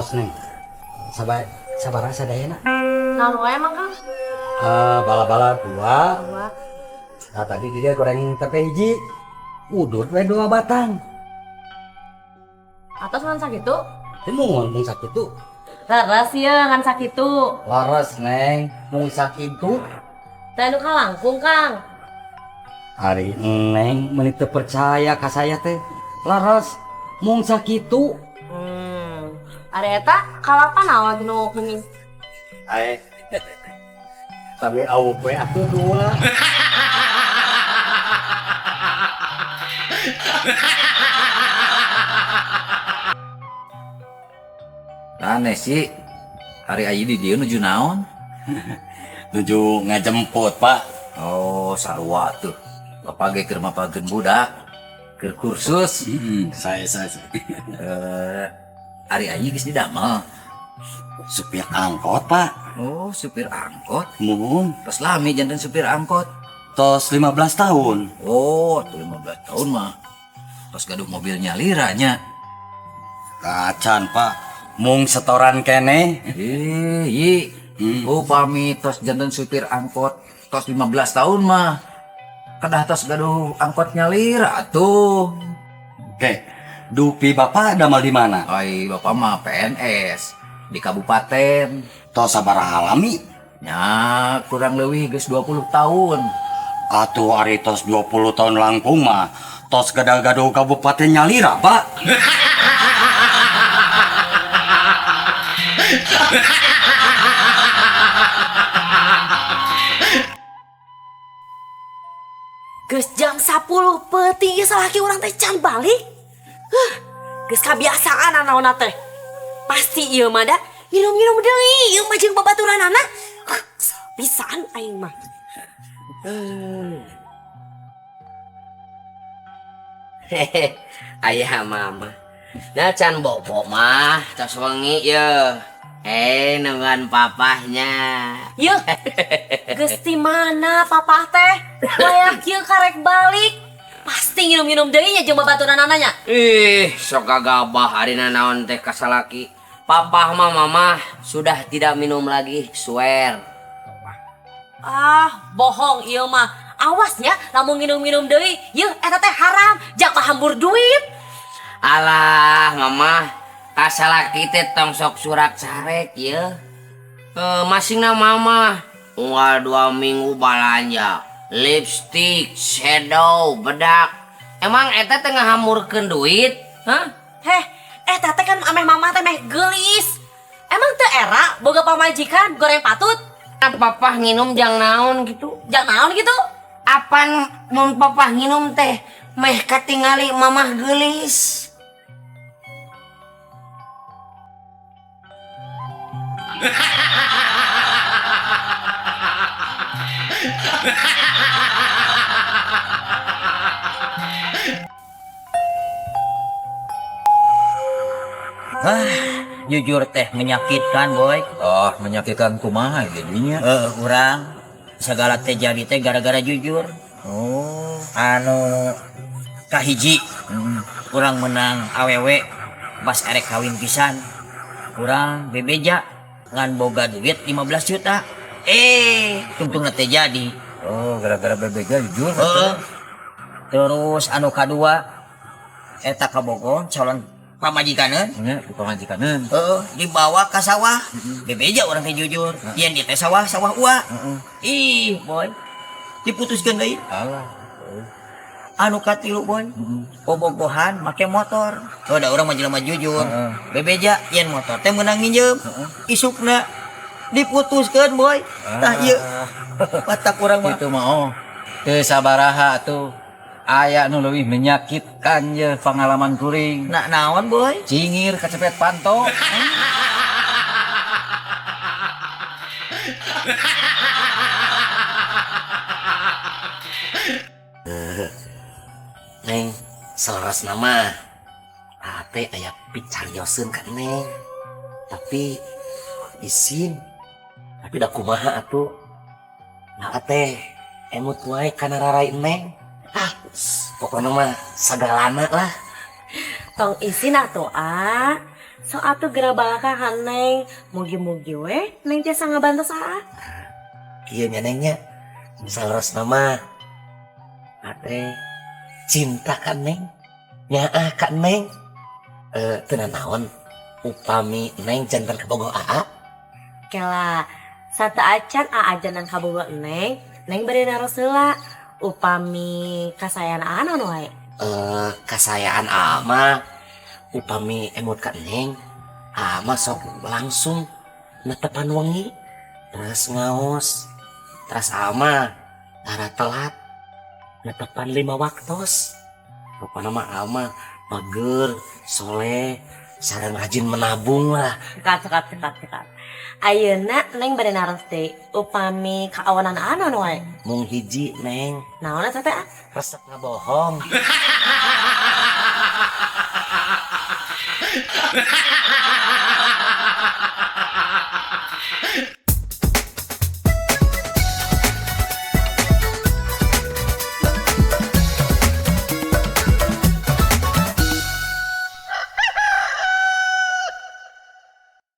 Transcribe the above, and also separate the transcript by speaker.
Speaker 1: tos neng. Sabar sadayana.
Speaker 2: Nah, lu emang Kang?
Speaker 1: Bala-bala dua.
Speaker 2: Dua.
Speaker 1: Nah tadi dia goreng tempe hiji. Udut we 2 batang.
Speaker 2: Atas ngan sakitu?
Speaker 1: Mun sakit tuh.
Speaker 2: Leres ya ngan sakitu.
Speaker 1: Laras neng, mun sakit tuh.
Speaker 2: Teh nu kalangkung Kang.
Speaker 1: Hari neng meuni teu percaya ka saya teh. Laras mun sakit tuh.
Speaker 2: Ari eta kalapan lagi nu kuning.
Speaker 1: Ae. Tapi awuk we atuh 2.
Speaker 3: Aneh sih, hari aja di dia nuju naon?
Speaker 1: Nuju ngajemput pak.
Speaker 3: Oh, sarua tuh. Bapak ge keur mapageun budak, keur kursus.
Speaker 1: Saya.
Speaker 3: Hari aja geus didamel.
Speaker 1: Supir angkot pak.
Speaker 3: Oh, supir angkot.
Speaker 1: Mun
Speaker 3: Pas lami jantan supir angkot.
Speaker 1: tos 15 tahun.
Speaker 3: Oh, tuh 15 tahun mah. Pas gaduh mobilnya liranya.
Speaker 1: Kacan pak. Mung setoran kene.
Speaker 3: Yi. Upami tos jantan supir angkot. Tos 15 tahun mah. Kedah tos gaduh angkotnya lira tuh.
Speaker 1: Oke. Dupi bapak damal di mana?
Speaker 3: Ai bapak mah PNS di kabupaten.
Speaker 1: Tos sabaraha lami?
Speaker 3: Ya kurang lebih geus 20 tahun.
Speaker 1: Atuh ari tos 20 tahun langkung mah tos gaduh kabupaten Nyalira pak.
Speaker 2: Geus jam 10 peuting geus salaki urang teh can balik. Geus kabiasaan anaonna teh. Pasti ieu mah da minum-minum deui ieu mah jeung babaturanana. Pisan aing mah.
Speaker 4: Hehe, ayah mama. Nah can bobo mah, tos wengi ye. Nungguan papahnya.
Speaker 2: Yeuh, geus ti mana papa teh? Layak ieu karek balik. Pasti minum-minum deui nya jeung babaturanana nya.
Speaker 4: Ih, sok gagabah harina naon teh kasalaki. Papah mah mama sudah tidak minum lagi, swear.
Speaker 2: Ah, bohong ieu mah. Awasnya lamun minum-minum deui, yeuh eta teh haram, jaka hambur duit.
Speaker 4: Alah mama, kasalaki teh tong sok surak sarek ya. Masingna mama, unggal 2 minggu balanja. Lipstick, shadow, bedak. Emang eta teh ngahamurkeun duit? Hah?
Speaker 2: Heh, eta teh kan ameh mama teh meh geulis. Emang teu era boga pamajikan goreng patut?
Speaker 4: Papah nginum jang naon gitu.
Speaker 2: Jang naon gitu?
Speaker 4: Apan mun papah nginum teh meh katingali mamah geulis.
Speaker 5: Jujur teh menyakitkan boy.
Speaker 3: Oh, menyakitkan kumaha jadinya.
Speaker 5: Urang segala teh jadi teh gara-gara jujur.
Speaker 3: Oh,
Speaker 5: Anu kahiji urang menang awewe pas erek kawin pisan. Urang bebeja ngan boga duit 15 juta. Tungtungna teh jadi.
Speaker 3: oh gara-gara bebega jujur.
Speaker 5: Terus anu kadua eta kabogoh calon pamajikaneun.
Speaker 3: Ya, di pamajikaneun.
Speaker 5: Dibawa ke sawah. Bebeja orang teh jujur. Yen di teh sawah ua. Ih, boy. Diputuskeun deui.
Speaker 3: Alah.
Speaker 5: Anu katilu boy. Bobogohan make motor. Da urang mah jelema jujur. Bebeja yen motor teh meunang minjem. Isukna diputuskeun boy. Tah ieu. Batak urang mah.
Speaker 3: Itu mah oh. Teu sabaraha tuh. Aya nu leuwih menyakitkan ye pengalaman kuring.
Speaker 5: Nak naon boy?
Speaker 3: Cingir kecepet panto.
Speaker 4: Neng, selaras nama ate aya picarioseun ka Neng. Tapi izin. Tapi da kumaha atuh. Nah ate emut wae kana rarai Neng. Pokoknya mah segalana lah.
Speaker 2: Tong isin atuh So atuh geura balakahan Neng. Mugi-mugi we Neng tiasa ngabantu saha.
Speaker 4: Iya nya Neng nya. Saleres nama. Ate cinta kan Neng. Nyaa kan Neng. Teu naon upami Neng jantan kabogoh AA.
Speaker 2: Kela sata acan aajanan kabogoh Neng. Neng bari naros heula. Upami kasayaan anon wae.
Speaker 4: Kasayaan ama upami emut ka Neng ama sok langsung netepan wengi terus ngaos terus ama tara telat netepan 5 waktos rupana mah ama mager soleh sareng rajin menabung lah.
Speaker 2: Cekat. Ayeuna Neng bari naros teh upami kaawanan anon wae.
Speaker 4: Mung hiji Neng
Speaker 2: Naonna teh teh?
Speaker 4: resep ngabohong.